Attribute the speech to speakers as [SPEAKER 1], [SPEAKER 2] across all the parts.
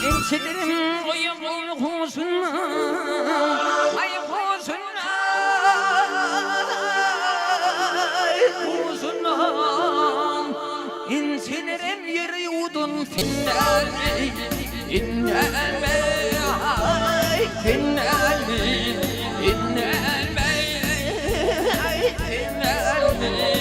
[SPEAKER 1] Ençelerim uyusunlar, ençelerim yeri udun finalmi, innelme, finalmi, innelme, finalmi.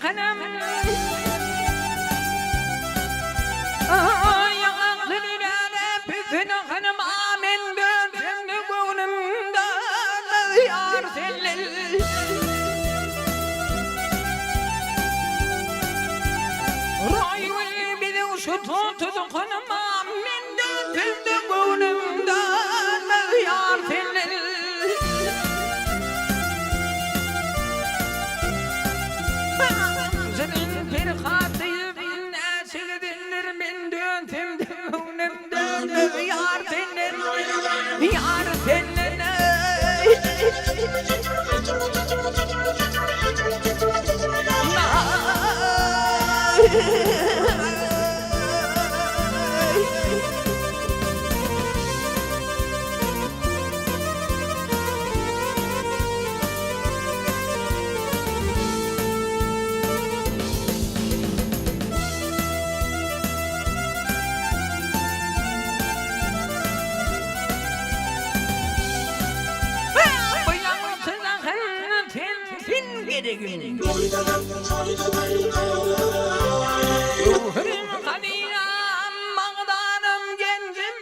[SPEAKER 1] Hanım ayaklarıyla bütün hanım amin gözümde gönlümde yar sellel Rayul bir de şu tuttu hanım amin gözümde gönlümde yar sellel Yar senin Ruhum kaniyam mağdanım gencim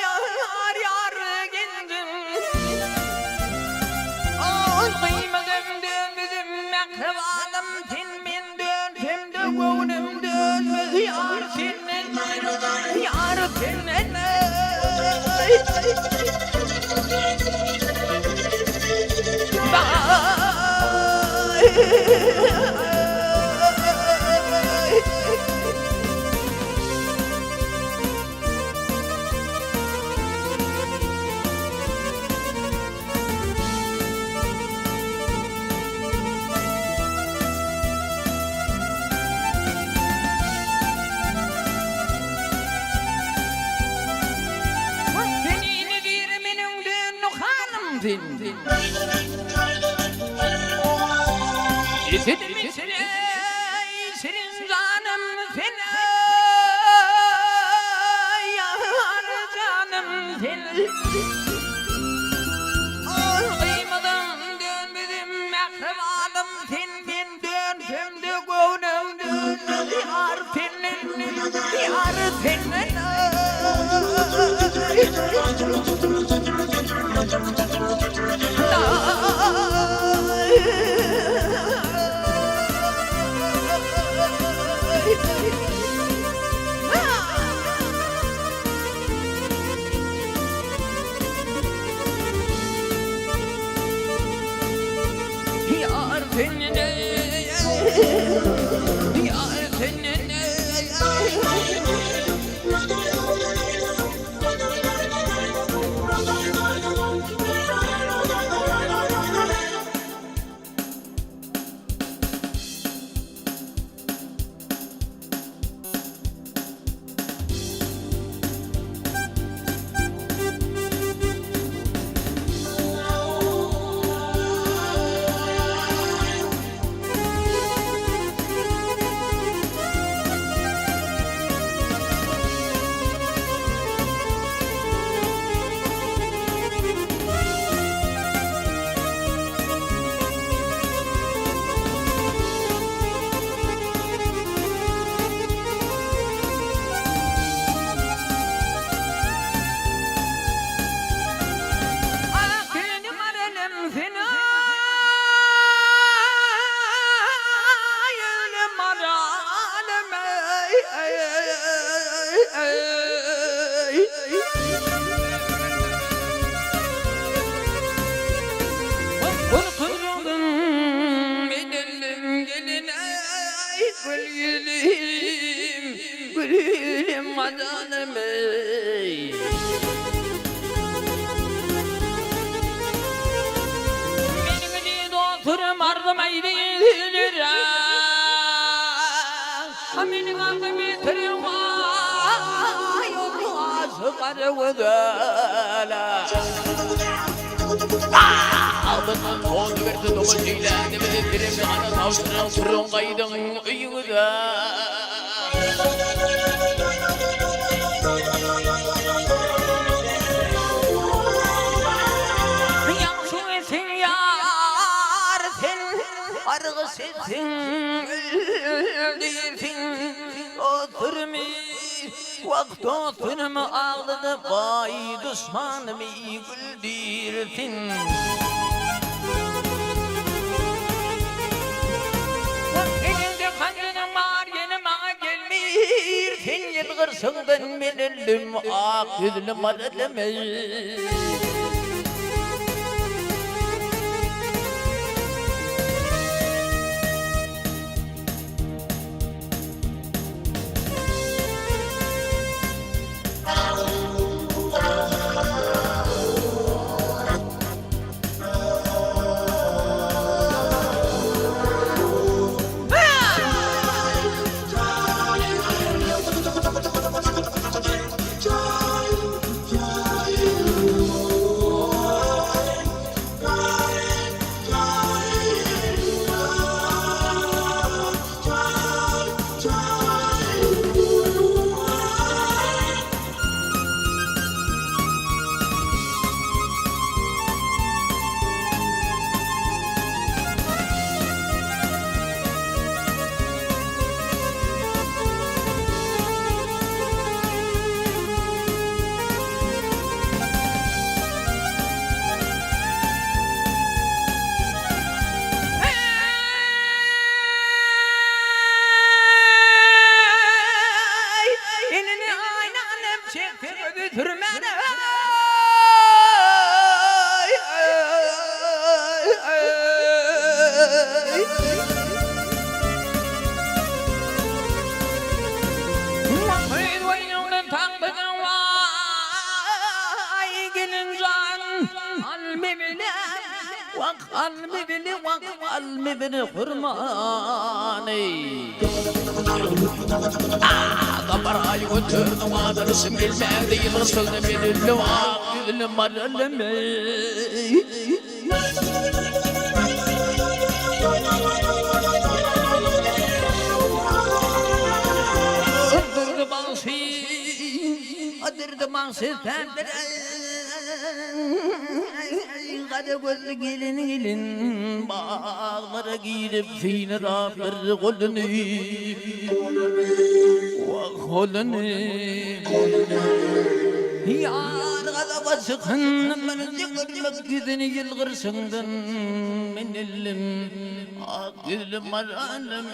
[SPEAKER 1] yar yar gencim kıymadım dönmedim mekrevanım tinmin döndüm de gönlüm dönmez yar senin İstedim senin canım seni yar canım seni kıymadım dönmedim mekrevanım senden döndüm de gönlüm döndüm yar senin Yar Gülüm adanım ey. Benim diye doktorum ardım eydilir. Benim adım bitirim ay olmaz karıvıdala. Aldın oldu verdi domuzuyla ne bildirim ana tavşırın sürün kaydın uyuda. Argı setsin, öldüysin, oturmi, vakt oturma ağladı, vay düşmanımı güldürsin. Elinde kanının var, yeni bana gelmir, sen yılgırsın ben öldüm, ak yüzlüm aralımı. Kalbi beni hurmani Kaparayı götürdüm adrısım bilmedi yılısıldı benimle vak yüzlüm aralımı Öldürdü bansı Öldürdü bansı Kadı gözlü gelin bağlara girip fîne rafları kolunu Vah kolunu Yar kadaba sıkın beni görmek yüzünü yılgırsındın men elim ak yüzlüm aralım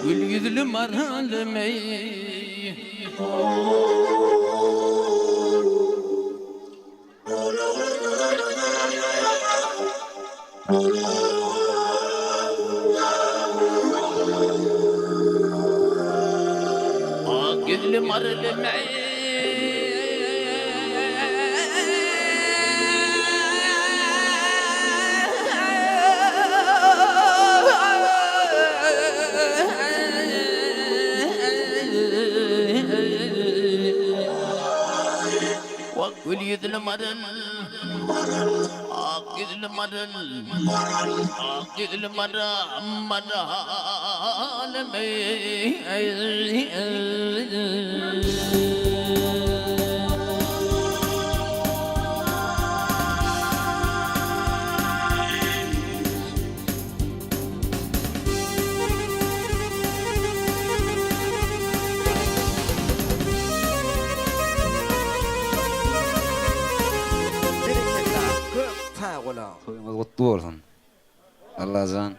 [SPEAKER 1] Gül yüzlüm aralım Gülüm arılım Gül yüzlüm arıl Ak yüzlüm arıl Ak yüzlüm arım aralım
[SPEAKER 2] Toyumuz kutlu bolsun. Allah'tan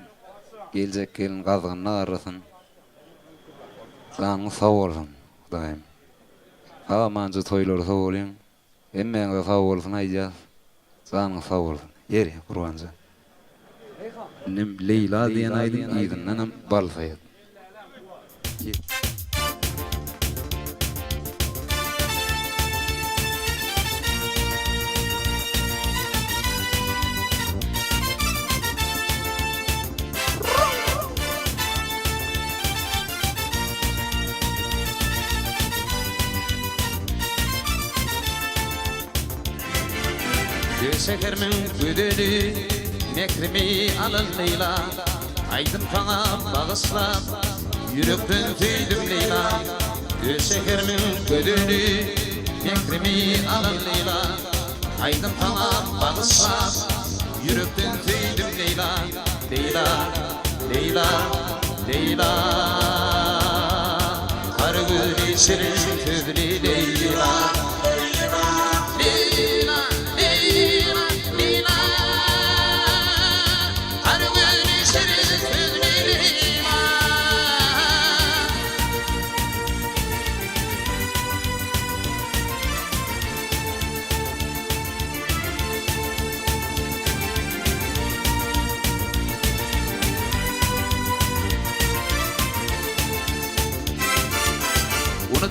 [SPEAKER 2] gelecek gelin gazgınna arasın. Canı sağ olsun. Daim. Hamancı toyları sağ olayım. Emmeğin de sağ olsun ayacağız. Canı sağ olsun. Yeri kurbancı. Nem Leyla diyen aydın iyidinden bal sayıd.
[SPEAKER 3] Şekermin güdülü mekrimi alın Leyla Aydın sana bağışlap yürekten tüydüm Leyla Şekermin güdülü mekrimi alın Leyla Aydın sana bağışlap yürekten tüydüm Leyla Leyla, Leyla, Leyla Kargül şirin tüdülü Leyla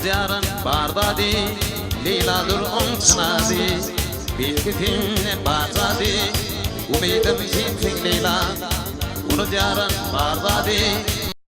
[SPEAKER 3] Diyarın bardadi Leyladır on çınazi Bilgitimle bardadi Umidim kimsin Leyla Onu diyarın bardadi